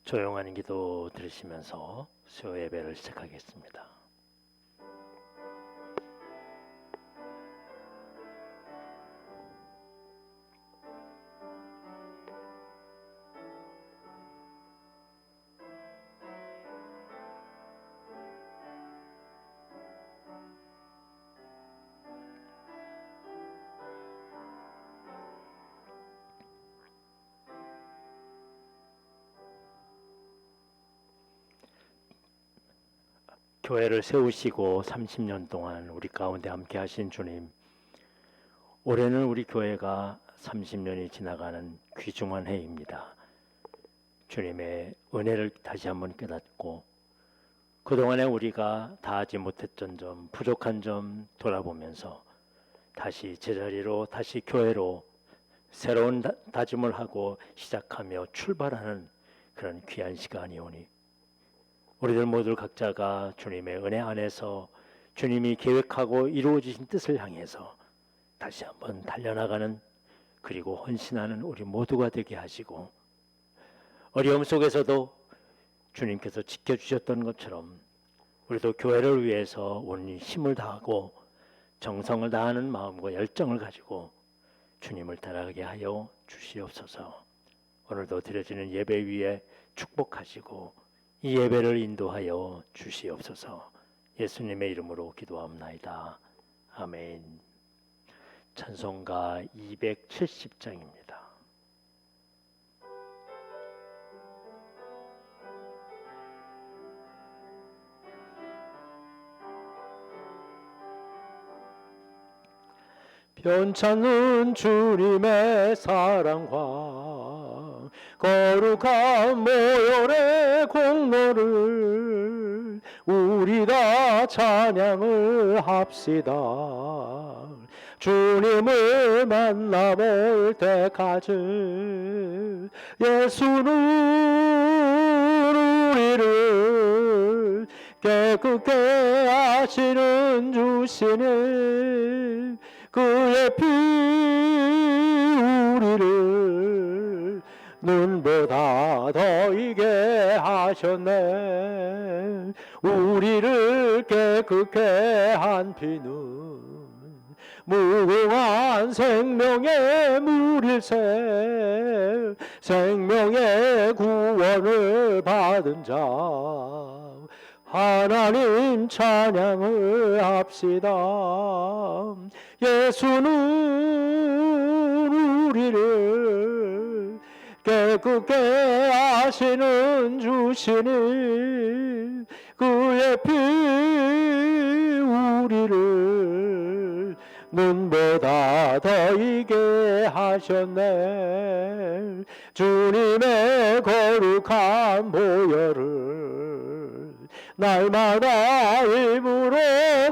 조용한 기도 들으시면서 수요 예배를 시작하겠습니다. 교회를 세우시고 30년 동안 우리 가운데 함께 하신 주님, 올해는 우리 교회가 30년이 지나가는 귀중한 해입니다. 주님의 은혜를 다시 한번 깨닫고 그동안에 우리가 다하지 못했던 점, 부족한 점 돌아보면서 다시 제자리로, 다시 교회로 새로운 다짐을 하고 시작하며 출발하는 그런 귀한 시간이 오니 우리들 모두 각자가 주님의 은혜 안에서 주님이 계획하고 이루어지신 뜻을 향해서 다시 한번 달려나가는, 그리고 헌신하는 우리 모두가 되게 하시고, 어려움 속에서도 주님께서 지켜주셨던 것처럼 우리도 교회를 위해서 온전히 힘을 다하고 정성을 다하는 마음과 열정을 가지고 주님을 따라가게 하여 주시옵소서. 오늘도 드려지는 예배 위에 축복하시고 이 예배를 인도하여 주시옵소서. 예수님의 이름으로 기도합나이다. 아멘. 찬송가 270장입니다. 변찮는 주님의 사랑과 거룩한 모열의 공로를 우리 다 찬양을 합시다. 주님을 만나볼 때까지 예수는 우리를 깨끗게 하시는 주시니 그의 피 우리를 눈보다 더 이게 하셨네. 우리를 깨끗게 한 피는 무궁한 생명의 물일세. 생명의 구원을 받은 자 하나님 찬양을 합시다. 예수는 우리를 깨끗게 하시는 주시니 그의 피 우리를 눈보다 더 이게 하셨네. 주님의 거룩한 보혈을 날마다 일부러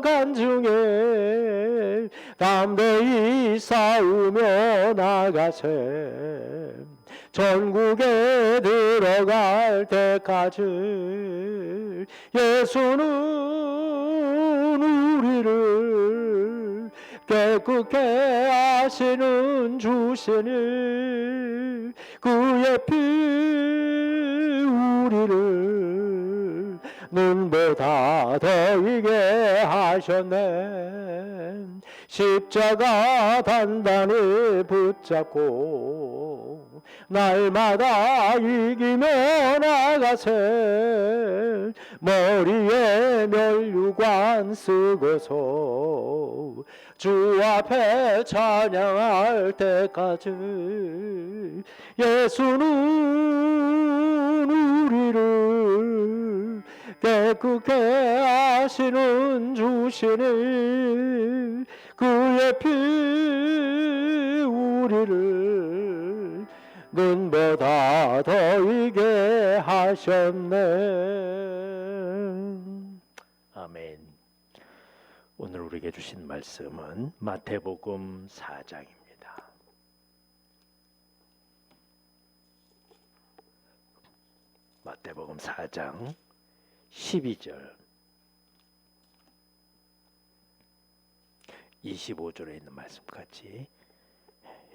간증해 담대히 싸우며 나가세. 전국에 들어갈 때까지 예수는 우리를 깨끗게 하시는 주시니 그의 피 우리를 눈보다 더 이게 하셨네. 십자가 단단히 붙잡고 날마다 이기며 나가세. 머리에 면류관 쓰고서 주 앞에 찬양할 때까지 예수는 우리를 깨끗게 하시는 주시니 그의 피 우리를 눈보다 더 이게 하셨네. 아멘. 오늘 우리에게 주신 말씀은 마태복음 4장입니다. 마태복음 4장 12절 25절에 있는 말씀까지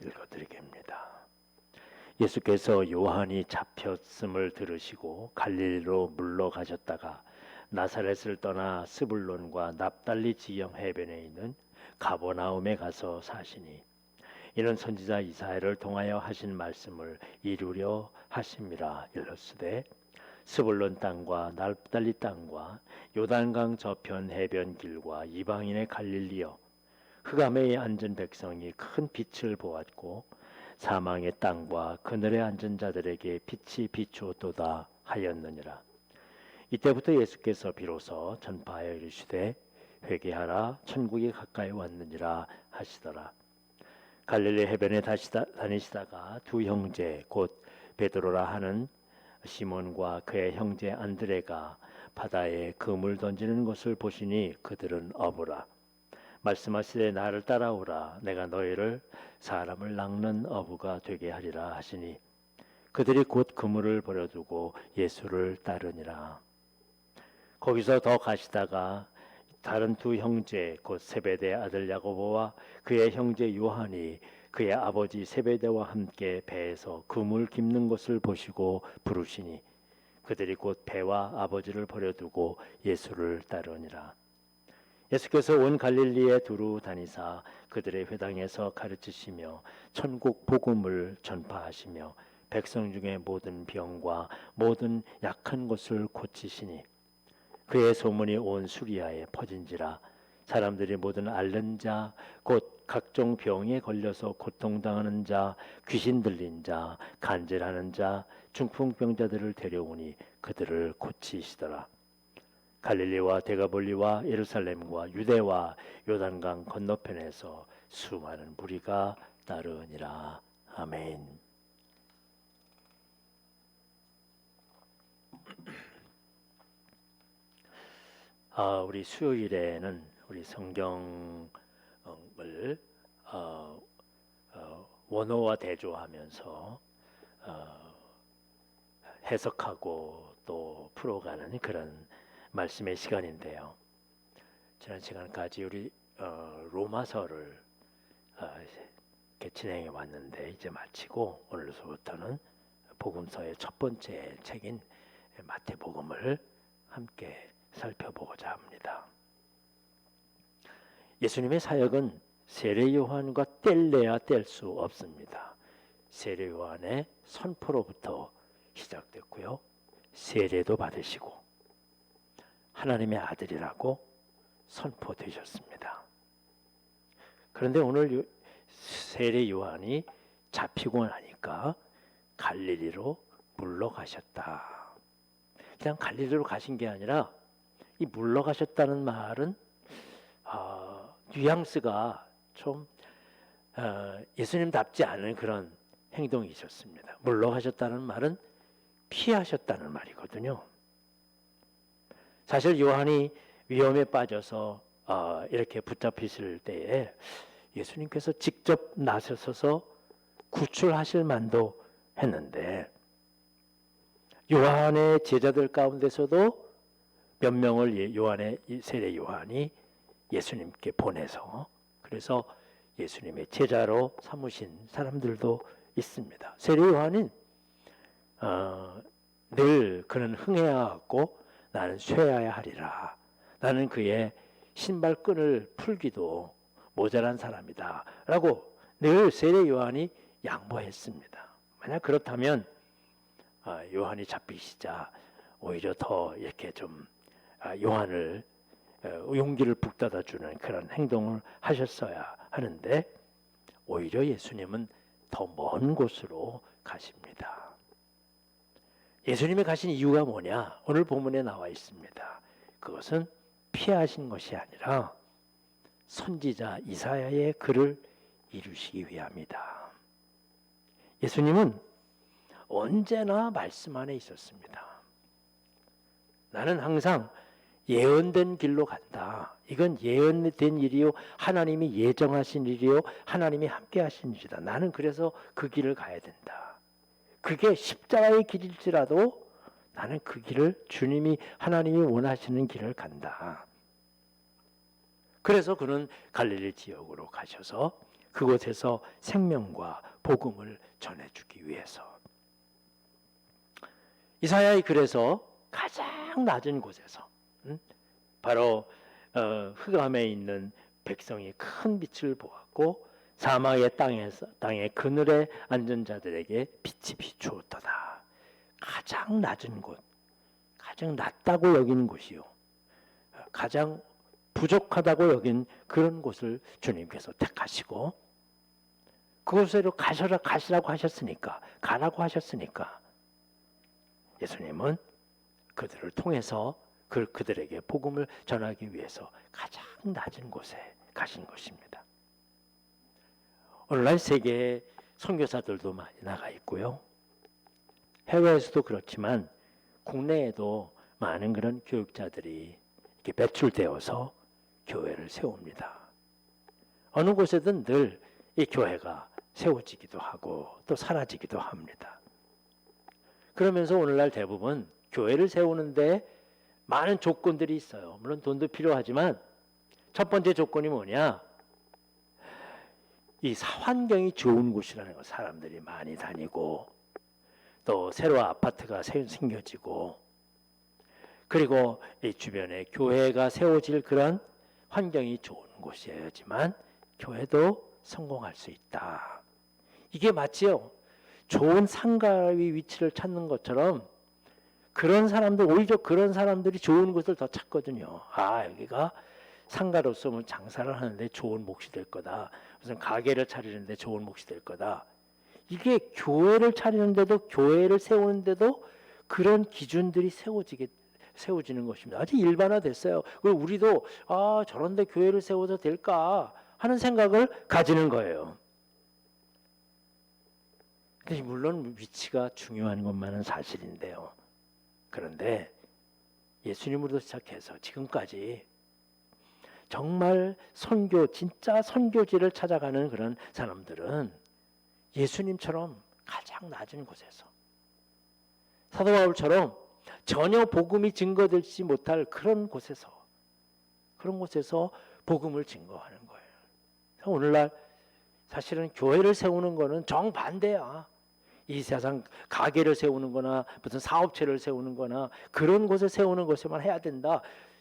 읽어드리겠습니다. 예수께서 요한이 잡혔음을 들으시고 갈릴리로 물러가셨다가 나사렛을 떠나 스불론과 납달리 지경 해변에 있는 가버나움에 가서 사시니 이는 선지자 이사야를 통하여 하신 말씀을 이루려 하심이라. 일렀으되 스불론 땅과 납달리 땅과 요단강 저편 해변 길과 이방인의 갈릴리여, 흑암에 앉은 백성이 큰 빛을 보았고 사망의 땅과 그늘에 앉은 자들에게 빛이 비추었도다 하였느니라. 이때부터 예수께서 비로소 전파하여 이르시되 회개하라, 천국이 가까이 왔느니라 하시더라. 갈릴리 해변에 다니시다가 두 형제 곧 베드로라 하는 시몬과 그의 형제 안드레가 바다에 그물 던지는 것을 보시니 그들은 어부라. 말씀하시되 나를 따라오라, 내가 너희를 사람을 낚는 어부가 되게 하리라 하시니 그들이 곧 그물을 버려두고 예수를 따르니라. 거기서 더 가시다가 다른 두 형제 곧 세베대 아들 야고보와 그의 형제 요한이 그의 아버지 세베대와 함께 배에서 그물 깁는 것을 보시고 부르시니 그들이 곧 배와 아버지를 버려두고 예수를 따르니라. 예수께서 온 갈릴리에 두루 다니사 그들의 회당에서 가르치시며 천국 복음을 전파하시며 백성 중에 모든 병과 모든 약한 것을 고치시니 그의 소문이 온 수리아에 퍼진지라. 사람들이 모든 앓는 자 곧 각종 병에 걸려서 고통당하는 자, 귀신 들린 자, 간질하는 자, 중풍병자들을 데려오니 그들을 고치시더라. 갈릴리와 데가볼리와 예루살렘과 유대와 요단강 건너편에서 수많은 무리가 따르니라. 아멘. 우리 수요일에는 우리 성경을 원어와 대조하면서 해석하고 또 풀어가는 그런 말씀의 시간인데요. 지난 시간까지 우리 로마서를 이렇게 진행해 왔는데 이제 마치고 오늘로부터는 복음서의 첫 번째 책인 마태복음을 함께 살펴보고자 합니다. 예수님의 사역은 세례 요한과 뗄래야 뗄 수 없습니다. 세례 요한의 선포로부터 시작됐고요. 세례도 받으시고 하나님의 아들이라고 선포되셨습니다. 그런데 오늘 세례 요한이 잡히고 나니까 갈릴리로 물러가셨다. 그냥 갈릴리로 가신 게 아니라 이 물러가셨다는 말은 뉘앙스가 좀 예수님답지 않은 그런 행동이 있었습니다. 물러가셨다는 말은 피하셨다는 말이거든요. 사실 요한이 위험에 빠져서 이렇게 붙잡히실 때에 예수님께서 직접 나서서 구출하실 만도 했는데 요한의 제자들 가운데서도 몇 명을 요한의 세례 요한이 예수님께 보내서 그래서 예수님의 제자로 삼으신 사람들도 있습니다. 세례 요한은 늘 그는 흥해하고 나는 쇠해야 하리라. 나는 그의 신발끈을 풀기도 모자란 사람이다 라고 늘 세례 요한이 양보했습니다. 만약 그렇다면 요한이 잡히시자 오히려 더 이렇게 좀 요한을 용기를 북돋아주는 그런 행동을 하셨어야 하는데 오히려 예수님은 더 먼 곳으로 가십니다. 예수님이 가신 이유가 뭐냐? 오늘 본문에 나와 있습니다. 그것은 피하신 것이 아니라 선지자 이사야의 글을 이루시기 위함이다. 예수님은 언제나 말씀 안에 있었습니다. 나는 항상 예언된 길로 간다. 이건 예언된 일이요, 하나님이 예정하신 일이요, 하나님이 함께 하신 일이다. 나는 그래서 그 길을 가야 된다. 그게 십자가의 길일지라도 나는 그 길을 주님이 하나님이 원하시는 길을 간다. 그래서 그는 갈릴리 지역으로 가셔서 그곳에서 생명과 복음을 전해주기 위해서. 이사야의 글에서 가장 낮은 곳에서 바로 흑암에 있는 백성이 큰 빛을 보았고 사막의 땅에 그늘에 앉은 자들에게 빛이 비추었도다. 가장 낮은 곳, 가장 낮다고 여긴 곳이요, 가장 부족하다고 여긴 그런 곳을 주님께서 택하시고 그곳으로 가시라고 하셨으니까, 가라고 하셨으니까 예수님은 그들을 통해서 그들에게 복음을 전하기 위해서 가장 낮은 곳에 가신 것입니다. 오늘날 세계에 선교사들도 많이 나가 있고요, 해외에서도 그렇지만 국내에도 많은 그런 교육자들이 이렇게 배출되어서 교회를 세웁니다. 어느 곳에든 늘 이 교회가 세워지기도 하고 또 사라지기도 합니다. 그러면서 오늘날 대부분 교회를 세우는데 많은 조건들이 있어요. 물론 돈도 필요하지만 첫 번째 조건이 뭐냐? 이 환경이 좋은 곳이라는 거, 사람들이 많이 다니고 또 새로 아파트가 생겨지고 그리고 이 주변에 교회가 세워질 그런 환경이 좋은 곳이어야지만 교회도 성공할 수 있다. 이게 마치요, 좋은 상가의 위치를 찾는 것처럼 그런 사람들, 오히려 그런 사람들이 좋은 곳을 더 찾거든요. 아, 여기가 상가로서 뭐 장사를 하는데 좋은 몫이 될 거다, 무슨 가게를 차리는데 좋은 몫이 될 거다. 이게 교회를 차리는데도, 교회를 세우는데도 그런 기준들이 세워지는 것입니다. 아주 일반화됐어요. 그리고 우리도 저런데 교회를 세워도 될까 하는 생각을 가지는 거예요. 물론 위치가 중요한 것만은 사실인데요. 그런데 예수님으로 시작해서 지금까지 정말 진짜 선교지를 찾아가는 그런 사람들은 예수님처럼 가장 낮은 곳에서, 사도 바울처럼 전혀 복음이 증거되지 못할 그런 곳에서 복음을 증거하는 거예요. 오늘날 사실은 교회를 세우는 거는 정반대야. 이 세상 가게를 세우는 거나 무슨 사업체를 세우는 거나 그런 곳을 세우는 것에만 해야 된다.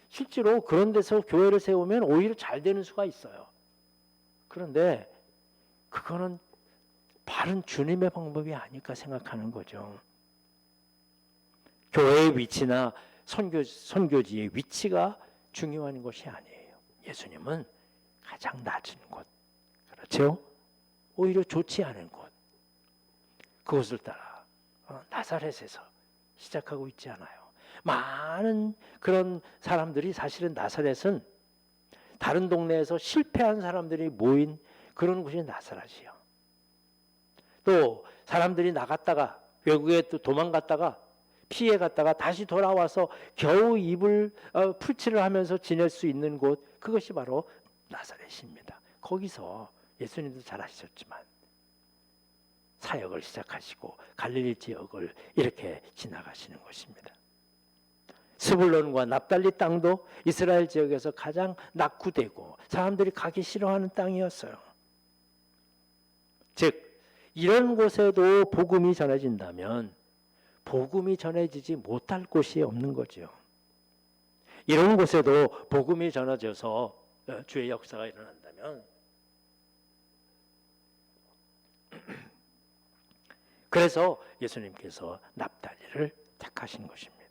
실제로 그런 데서 교회를 세우면 오히려 잘 되는 수가 있어요. 그런데 그거는 바른 주님의 방법이 아닐까 생각하는 거죠. 교회의 위치나 선교지의 위치가 중요한 것이 아니에요. 예수님은 가장 낮은 곳, 그렇죠? 오히려 좋지 않은 곳, 그것을 따라 나사렛에서 시작하고 있지 않아요. 많은 그런 사람들이, 사실은 나사렛은 다른 동네에서 실패한 사람들이 모인 그런 곳이 나사렛이요. 또 사람들이 나갔다가 외국에 또 도망갔다가 피해 갔다가 다시 돌아와서 겨우 입을 풀칠을 하면서 지낼 수 있는 곳, 그것이 바로 나사렛입니다. 거기서 예수님도 잘 아시셨지만 사역을 시작하시고 갈릴리 지역을 이렇게 지나가시는 것입니다. 스불론과 납달리 땅도 이스라엘 지역에서 가장 낙후되고 사람들이 가기 싫어하는 땅이었어요. 즉 이런 곳에도 복음이 전해진다면 복음이 전해지지 못할 곳이 없는 거죠. 이런 곳에도 복음이 전해져서 주의 역사가 일어난다면, 그래서 예수님께서 납달리를 택하신 것입니다.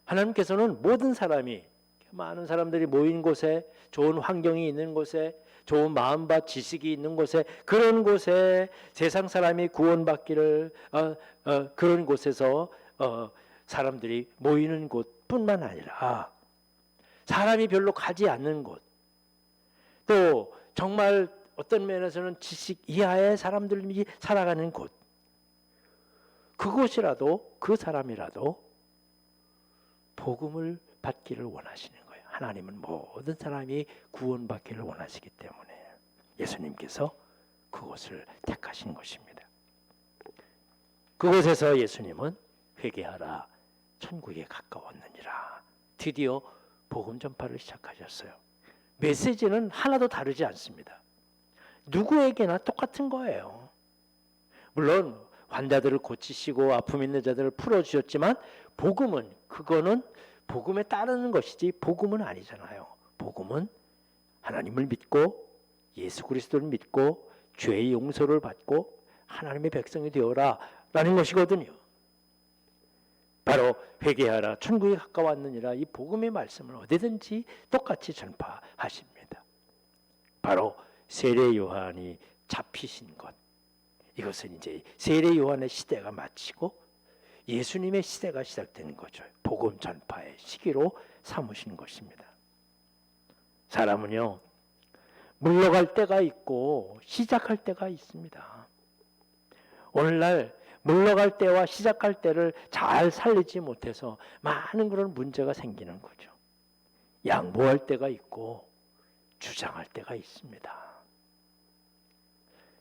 하나님께서는 모든 사람이, 많은 사람들이 모인 곳에, 좋은 환경이 있는 곳에, 좋은 마음과 지식이 있는 곳에, 그런 곳에 세상 사람이 구원받기를 그런 곳에서 사람들이 모이는 곳뿐만 아니라 사람이 별로 가지 않는 곳, 또 정말 어떤 면에서는 지식 이하의 사람들이 살아가는 곳, 그곳이라도, 그 사람이라도 복음을 받기를 원하시는 거예요. 하나님은 모든 사람이 구원받기를 원하시기 때문에 예수님께서 그곳을 택하신 것입니다. 그곳에서 예수님은 회개하라, 천국에 가까웠느니라, 드디어 복음 전파를 시작하셨어요. 메시지는 하나도 다르지 않습니다. 누구에게나 똑같은 거예요. 물론 환자들을 고치시고 아픔 있는 자들을 풀어주셨지만 복음은 그거는 복음에 따르는 것이지 복음은 아니잖아요. 복음은 하나님을 믿고 예수 그리스도를 믿고 죄의 용서를 받고 하나님의 백성이 되어라 라는 것이거든요. 바로 회개하라 천국이 가까웠느니라 이 복음의 말씀을 어디든지 똑같이 전파하십니다. 바로 세례 요한이 잡히신 것, 이것은 이제 세례 요한의 시대가 마치고 예수님의 시대가 시작되는 거죠. 복음 전파의 시기로 삼으신 것입니다. 사람은요, 물러갈 때가 있고 시작할 때가 있습니다. 오늘날 물러갈 때와 시작할 때를 잘 살리지 못해서 많은 그런 문제가 생기는 거죠. 양보할 때가 있고 주장할 때가 있습니다.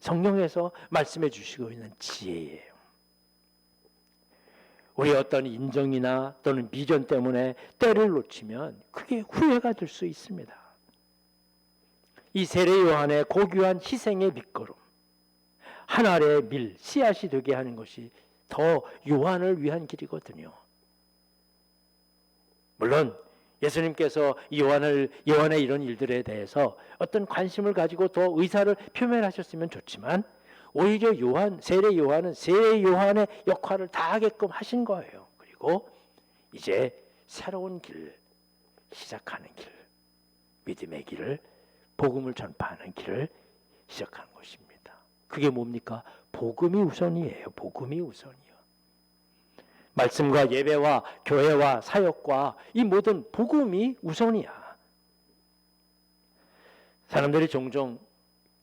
성경에서 말씀해 주시고 있는 지혜예요. 우리 어떤 인정이나 또는 미련 때문에 때를 놓치면 그게 후회가 될 수 있습니다. 이 세례 요한의 고귀한 희생의 밑거름, 한 알의 밀, 씨앗이 되게 하는 것이 더 요한을 위한 길이거든요. 물론 예수님께서 요한의 이런 일들에 대해서 어떤 관심을 가지고 더 의사를 표명하셨으면 좋지만 오히려 세례 요한은 세례 요한의 역할을 다하게끔 하신 거예요. 그리고 이제 새로운 길, 시작하는 길, 믿음의 길을, 복음을 전파하는 길을 시작하는 것입니다. 그게 뭡니까? 복음이 우선이에요. 복음이 우선이요. 말씀과 예배와 교회와 사역과 이 모든 복음이 우선이야. 사람들이 종종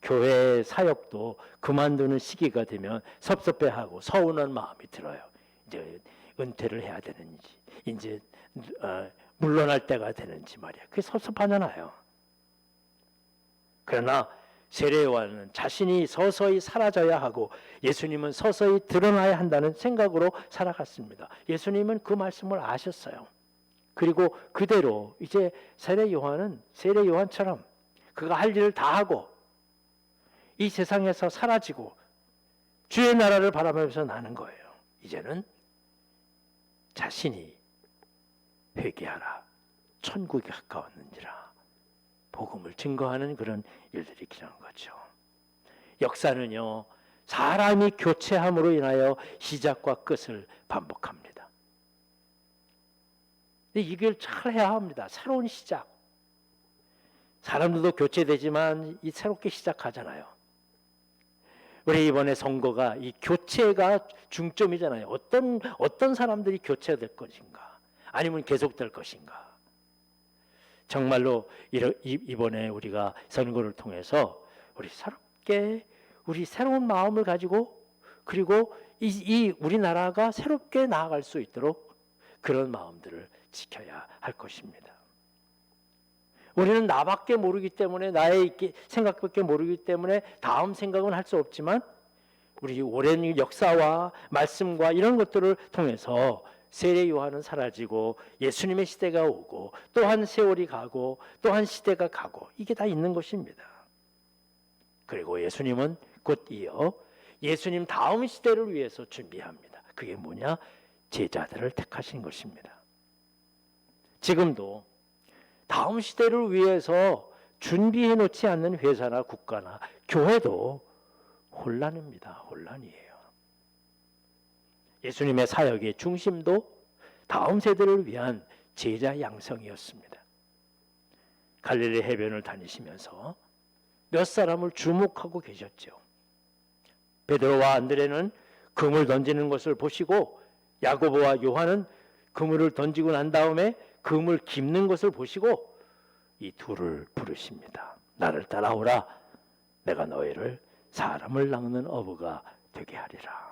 교회 사역도 그만두는 시기가 되면 섭섭해하고 서운한 마음이 들어요. 이제 은퇴를 해야 되는지, 이제 물러날 때가 되는지 말이야. 그게 섭섭하잖아요. 그러나 세례 요한은 자신이 서서히 사라져야 하고 예수님은 서서히 드러나야 한다는 생각으로 살아갔습니다. 예수님은 그 말씀을 아셨어요. 그리고 그대로 이제 세례 요한처럼 그가 할 일을 다 하고 이 세상에서 사라지고 주의 나라를 바라보면서 나는 거예요. 이제는 자신이 회개하라 천국이 가까웠는지라 복음을 증거하는 그런 일들이 일어난 거죠. 역사는요, 사람이 교체함으로 인하여 시작과 끝을 반복합니다. 이걸 잘 해야 합니다. 새로운 시작. 사람들도 교체되지만 이 새롭게 시작하잖아요. 우리 이번에 선거가 이 교체가 중점이잖아요. 어떤 사람들이 교체될 것인가, 아니면 계속될 것인가. 정말로 이번에 우리가 선거를 통해서 우리 새로운 마음을 가지고 그리고 이 우리나라가 새롭게 나아갈 수 있도록 그런 마음들을 지켜야 할 것입니다. 우리는 나밖에 모르기 때문에 나의 생각밖에 모르기 때문에 다음 생각은 할 수 없지만 우리 오랜 역사와 말씀과 이런 것들을 통해서 세례 요한은 사라지고 예수님의 시대가 오고 또한 세월이 가고 또한 시대가 가고 이게 다 있는 것입니다. 그리고 예수님은 곧 이어 예수님 다음 시대를 위해서 준비합니다. 그게 뭐냐? 제자들을 택하신 것입니다. 지금도 다음 시대를 위해서 준비해 놓지 않는 회사나 국가나 교회도 혼란입니다. 혼란이에요. 예수님의 사역의 중심도 다음 세대를 위한 제자 양성이었습니다. 갈릴리 해변을 다니시면서 몇 사람을 주목하고 계셨죠. 베드로와 안드레는 그물 던지는 것을 보시고 야고보와 요한은 그물을 던지고 난 다음에 그물 깁는 것을 보시고 이 둘을 부르십니다. 나를 따라오라. 내가 너희를 사람을 낚는 어부가 되게 하리라.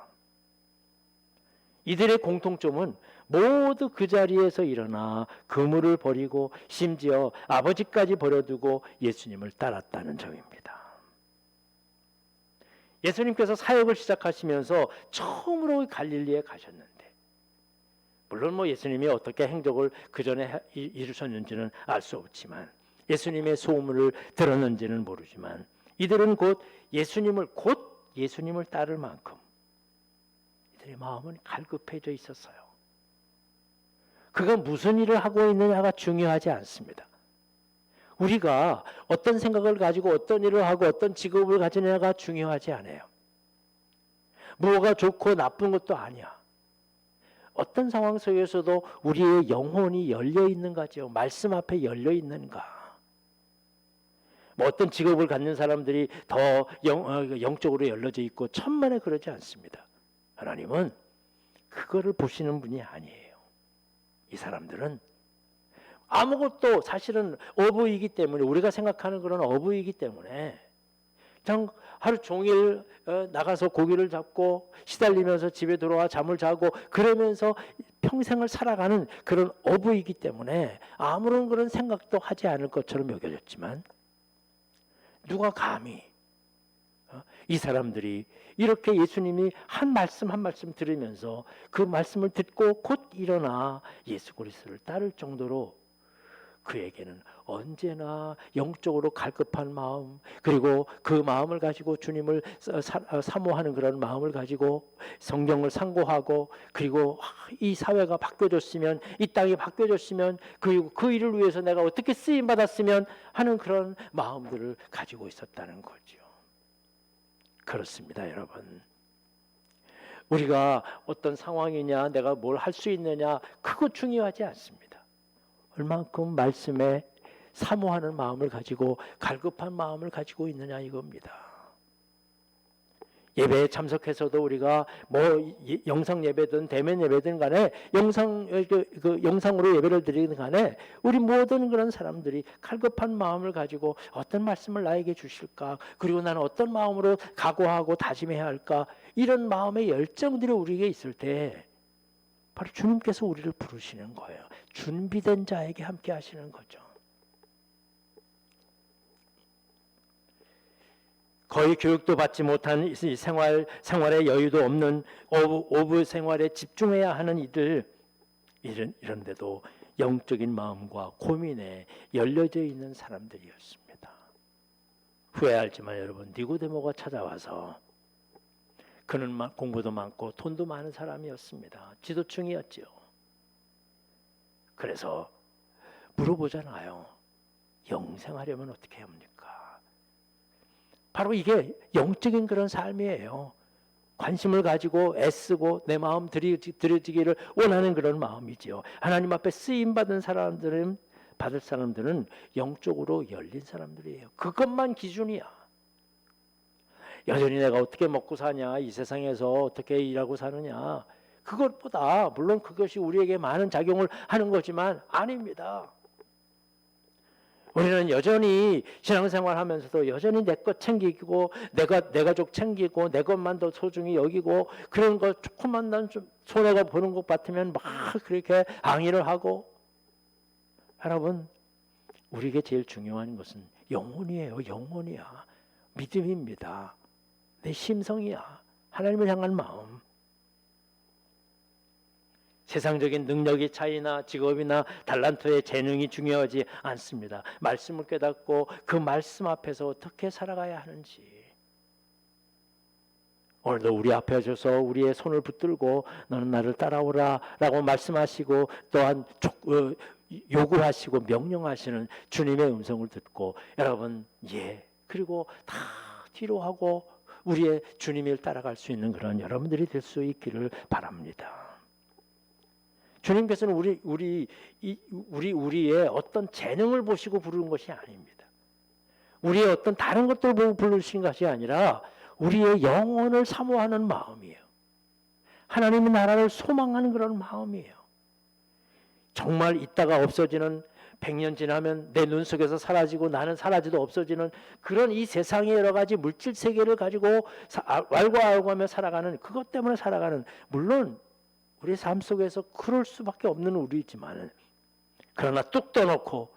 이들의 공통점은 모두 그 자리에서 일어나 그물을 버리고 심지어 아버지까지 버려두고 예수님을 따랐다는 점입니다. 예수님께서 사역을 시작하시면서 처음으로 갈릴리에 가셨는데, 물론 예수님이 어떻게 행적을 그 전에 이루셨는지는 알 수 없지만 예수님의 소문을 들었는지는 모르지만 이들은 곧 예수님을 따를 만큼 이들의 마음은 갈급해져 있었어요. 그가 무슨 일을 하고 있느냐가 중요하지 않습니다. 우리가 어떤 생각을 가지고 어떤 일을 하고 어떤 직업을 가지느냐가 중요하지 않아요. 뭐가 좋고 나쁜 것도 아니야. 어떤 상황 속에서도 우리의 영혼이 열려 있는가죠. 말씀 앞에 열려 있는가. 뭐 어떤 직업을 갖는 사람들이 더 영적으로 열려져 있고 천만에 그러지 않습니다. 하나님은 그거를 보시는 분이 아니에요. 이 사람들은 아무것도 사실은 어부이기 때문에, 우리가 생각하는 그런 어부이기 때문에 그냥 하루 종일 나가서 고기를 잡고 시달리면서 집에 들어와 잠을 자고 그러면서 평생을 살아가는 그런 어부이기 때문에 아무런 그런 생각도 하지 않을 것처럼 여겨졌지만, 누가 감히 이 사람들이 이렇게 예수님이 한 말씀 한 말씀 들으면서 그 말씀을 듣고 곧 일어나 예수 그리스도를 따를 정도로 그에게는 언제나 영적으로 갈급한 마음, 그리고 그 마음을 가지고 주님을 사모하는 그런 마음을 가지고 성경을 상고하고, 그리고 이 사회가 바뀌어졌으면, 이 땅이 바뀌어졌으면, 그리고 그 일을 위해서 내가 어떻게 쓰임 받았으면 하는 그런 마음들을 가지고 있었다는 거죠. 그렇습니다, 여러분. 우리가 어떤 상황이냐, 내가 뭘 할 수 있느냐, 그거 중요하지 않습니다. 얼만큼 말씀에 사모하는 마음을 가지고 갈급한 마음을 가지고 있느냐, 이겁니다. 예배에 참석해서도 우리가 뭐 영상 예배든 대면 예배든 간에 영상으로 예배를 드리든 간에 우리 모든 그런 사람들이 갈급한 마음을 가지고 어떤 말씀을 나에게 주실까, 그리고 나는 어떤 마음으로 각오하고 다짐해야 할까, 이런 마음의 열정들이 우리에게 있을 때 바로 주님께서 우리를 부르시는 거예요. 준비된 자에게 함께 하시는 거죠. 거의 교육도 받지 못한 생활의 여유도 없는 어부 생활에 집중해야 하는 이런데도 영적인 마음과 고민에 열려져 있는 사람들이었습니다. 후회하지만 여러분, 니고데모가 찾아와서, 그는 공부도 많고 돈도 많은 사람이었습니다. 지도층이었죠. 그래서 물어보잖아요. 영생하려면 어떻게 합니까? 바로 이게 영적인 그런 삶이에요. 관심을 가지고 애쓰고 내 마음 들여지기를 원하는 그런 마음이지요. 하나님 앞에 쓰임 받을 사람들은 영적으로 열린 사람들이에요. 그것만 기준이야. 여전히 내가 어떻게 먹고 사냐, 이 세상에서 어떻게 일하고 사느냐, 그것보다 물론 그것이 우리에게 많은 작용을 하는 거지만 아닙니다. 우리는 여전히 신앙생활 하면서도 여전히 내 것 챙기고 내 가족 챙기고 내 것만 더 소중히 여기고, 그런 거 조금만 난 좀 손해가 보는 것 같으면 막 그렇게 항의를 하고. 여러분, 우리에게 제일 중요한 것은 영혼이에요. 영혼이야. 믿음입니다. 내 심성이야. 하나님을 향한 마음. 세상적인 능력의 차이나 직업이나 달란트의 재능이 중요하지 않습니다. 말씀을 깨닫고 그 말씀 앞에서 어떻게 살아가야 하는지. 오늘도 우리 앞에 오셔서 우리의 손을 붙들고 너는 나를 따라오라 라고 말씀하시고, 또한 요구하시고 명령하시는 주님의 음성을 듣고, 여러분, 그리고 다 뒤로 하고 우리의 주님을 따라갈 수 있는 그런 여러분들이 될 수 있기를 바랍니다. 주님께서는 우리의 어떤 재능을 보시고 부르는 것이 아닙니다. 우리의 어떤 다른 것들을 보고 부르신 것이 아니라 우리의 영혼을 사모하는 마음이에요. 하나님의 나라를 소망하는 그런 마음이에요. 정말 있다가 없어지는, 100년 지나면 내 눈 속에서 사라지고 나는 사라지도 없어지는 그런 이 세상의 여러 가지 물질 세계를 가지고 왈가왈부하며 살아가는, 그것 때문에 살아가는, 물론 우리 삶 속에서 그럴 수밖에 없는 우리지만, 그러나 뚝 떠놓고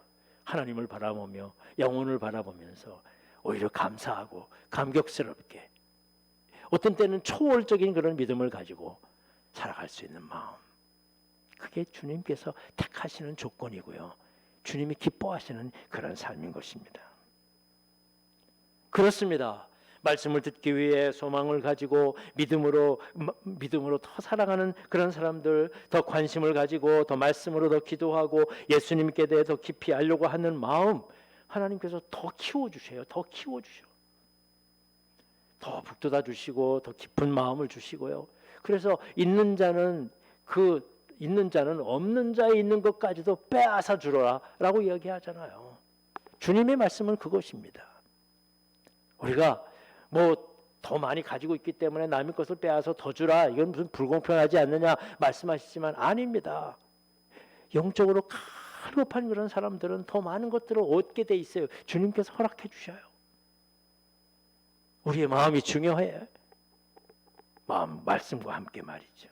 하나님을 바라보며 영혼을 바라보면서 오히려 감사하고 감격스럽게, 어떤 때는 초월적인 그런 믿음을 가지고 살아갈 수 있는 마음, 그게 주님께서 택하시는 조건이고요. 주님이 기뻐하시는 그런 삶인 것입니다. 그렇습니다. 말씀을 듣기 위해 소망을 가지고 믿음으로 더 살아가는 그런 사람들, 더 관심을 가지고 더 말씀으로 더 기도하고 예수님께 대해 더 깊이 알려고 하는 마음, 하나님께서 더 키워주셔요. 더 키워주셔. 더 북돋아 주시고 더 깊은 마음을 주시고요. 그래서 있는 자는 없는 자에 있는 것까지도 빼앗아 주라 라고 이야기하잖아요. 주님의 말씀은 그것입니다. 우리가 더 많이 가지고 있기 때문에 남의 것을 빼앗아 더 주라, 이건 무슨 불공평하지 않느냐 말씀하시지만 아닙니다. 영적으로 갈급한 그런 사람들은 더 많은 것들을 얻게 돼 있어요. 주님께서 허락해 주셔요. 우리의 마음이 중요해요. 말씀과 함께 말이죠.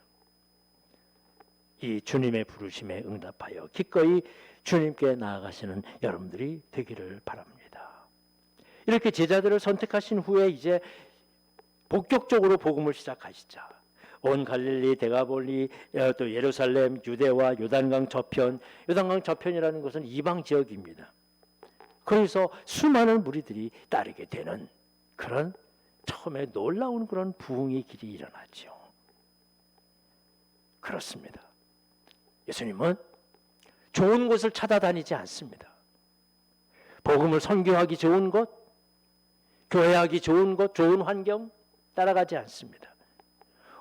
이 주님의 부르심에 응답하여 기꺼이 주님께 나아가시는 여러분들이 되기를 바랍니다. 이렇게 제자들을 선택하신 후에 이제 본격적으로 복음을 시작하시자. 온 갈릴리, 데가볼리, 또 예루살렘, 유대와 요단강 저편. 요단강 저편이라는 것은 이방 지역입니다. 그래서 수많은 무리들이 따르게 되는 그런 처음에 놀라운 그런 부흥의 길이 일어나죠. 그렇습니다. 예수님은 좋은 곳을 찾아다니지 않습니다. 복음을 선교하기 좋은 곳, 교회하기 좋은 곳, 좋은 환경 따라가지 않습니다.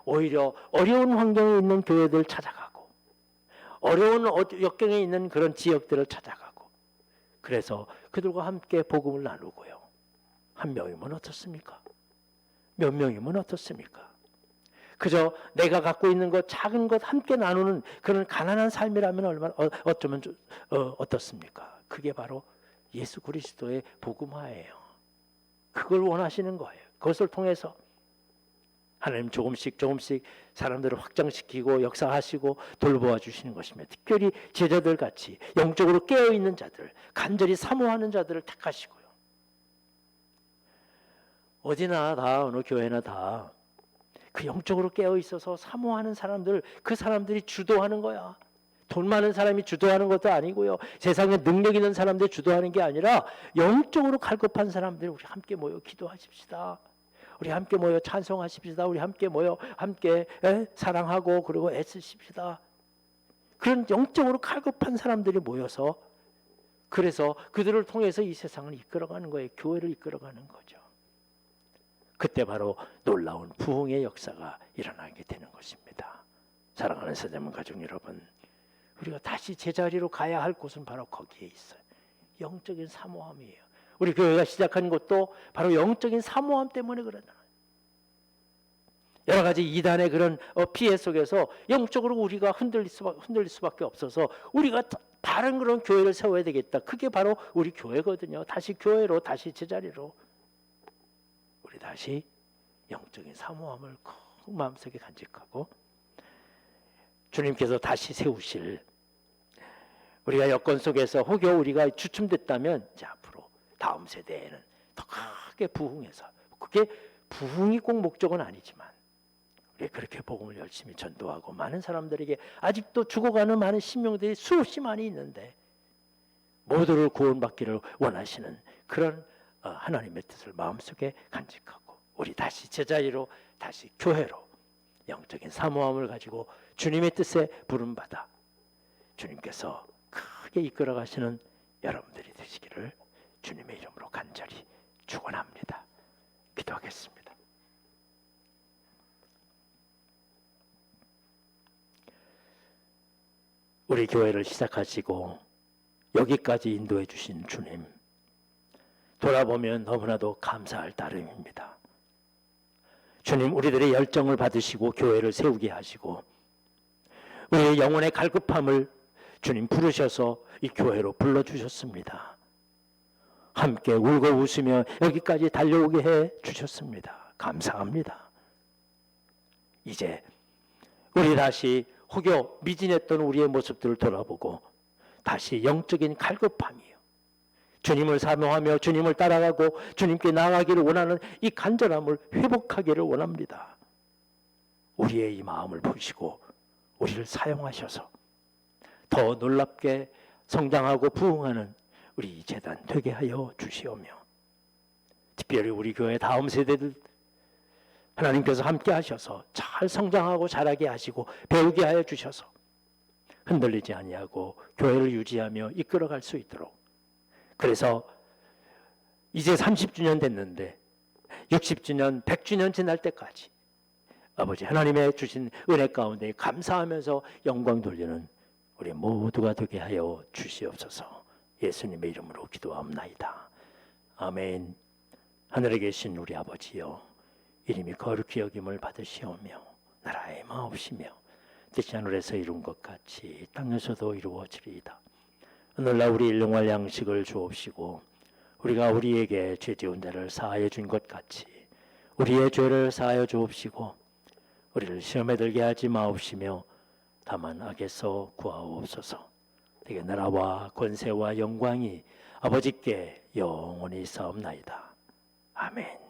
오히려 어려운 환경에 있는 교회들 찾아가고 어려운 역경에 있는 그런 지역들을 찾아가고 그래서 그들과 함께 복음을 나누고요. 한 명이면 어떻습니까? 몇 명이면 어떻습니까? 그저 내가 갖고 있는 것, 작은 것 함께 나누는 그런 가난한 삶이라면 얼마나 어쩌면 어떻습니까? 그게 바로 예수 그리스도의 복음화예요. 그걸 원하시는 거예요. 그것을 통해서 하나님 조금씩 사람들을 확장시키고 역사하시고 돌보아 주시는 것입니다. 특별히 제자들 같이 영적으로 깨어있는 자들, 간절히 사모하는 자들을 택하시고요. 어디나 다, 어느 교회나 다 그 영적으로 깨어있어서 사모하는 사람들, 그 사람들이 주도하는 거야. 돈 많은 사람이 주도하는 것도 아니고요. 세상에 능력 있는 사람들이 주도하는 게 아니라 영적으로 갈급한 사람들이 우리 함께 모여 기도하십시다. 우리 함께 모여 찬송하십시다. 우리 함께 모여 함께 사랑하고 그리고 애쓰십시다. 그런 영적으로 갈급한 사람들이 모여서 그래서 그들을 통해서 이 세상을 이끌어가는 거예요. 교회를 이끌어가는 거죠. 그때 바로 놀라운 부흥의 역사가 일어나게 되는 것입니다. 사랑하는 사자문 가족 여러분, 우리가 다시 제자리로 가야 할 곳은 바로 거기에 있어요. 영적인 사모함이에요. 우리 교회가 시작한 것도 바로 영적인 사모함 때문에 그러잖아요. 여러 가지 이단의 그런 피해 속에서 영적으로 우리가 흔들릴 수밖에 없어서 우리가 다른 그런 교회를 세워야 되겠다. 그게 바로 우리 교회거든요. 다시 교회로, 다시 제자리로 우리 다시 영적인 사모함을 꼭 마음속에 간직하고 주님께서 다시 세우실, 우리가 여건 속에서 혹여 우리가 주춤됐다면 이제 앞으로 다음 세대에는 더 크게 부흥해서, 그게 부흥이 꼭 목적은 아니지만 우리 그렇게 복음을 열심히 전도하고 많은 사람들에게 아직도 죽어가는 많은 신명들이 수없이 많이 있는데 모두를 구원받기를 원하시는 그런 하나님의 뜻을 마음속에 간직하고 우리 다시 제자리로, 다시 교회로 영적인 사모함을 가지고 주님의 뜻에 부름받아 주님께서 크게 이끌어 가시는 여러분들이 되시기를 주님의 이름으로 간절히 축원합니다. 기도하겠습니다. 우리 교회를 시작하시고 여기까지 인도해 주신 주님, 돌아보면 너무나도 감사할 따름입니다. 주님, 우리들의 열정을 받으시고 교회를 세우게 하시고 우리의 영혼의 갈급함을 주님 부르셔서 이 교회로 불러주셨습니다. 함께 울고 웃으며 여기까지 달려오게 해 주셨습니다. 감사합니다. 이제 우리 다시 혹여 미진했던 우리의 모습들을 돌아보고 다시 영적인 갈급함이요, 주님을 사모하며 주님을 따라가고 주님께 나아가기를 원하는 이 간절함을 회복하기를 원합니다. 우리의 이 마음을 보시고 우리를 사용하셔서 더 놀랍게 성장하고 부흥하는 우리 재단 되게 하여 주시오며, 특별히 우리 교회 다음 세대들 하나님께서 함께 하셔서 잘 성장하고 자라게 하시고 배우게 하여 주셔서 흔들리지 아니하고 교회를 유지하며 이끌어갈 수 있도록, 그래서 이제 30주년 됐는데 60주년, 100주년 지날 때까지 아버지 하나님의 주신 은혜 가운데 감사하면서 영광 돌리는 우리 모두가 되게 하여 주시옵소서. 예수님의 이름으로 기도합나이다. 아멘. 하늘에 계신 우리 아버지여, 이름이 거룩히 여김을 받으시오며 나라의 마옵시며 뜻이 하늘에서 이룬 것 같이 땅에서도 이루어지리이다. 오늘날 우리 일용할 양식을 주옵시고 우리가 우리에게 죄 지은 데를 사하여 준 것 같이 우리의 죄를 사하여 주옵시고 우리를 시험에 들게 하지 마옵시며 다만 악에서 구하옵소서. 되게 나라와 권세와 영광이 아버지께 영원히 있사옵나이다. 아멘.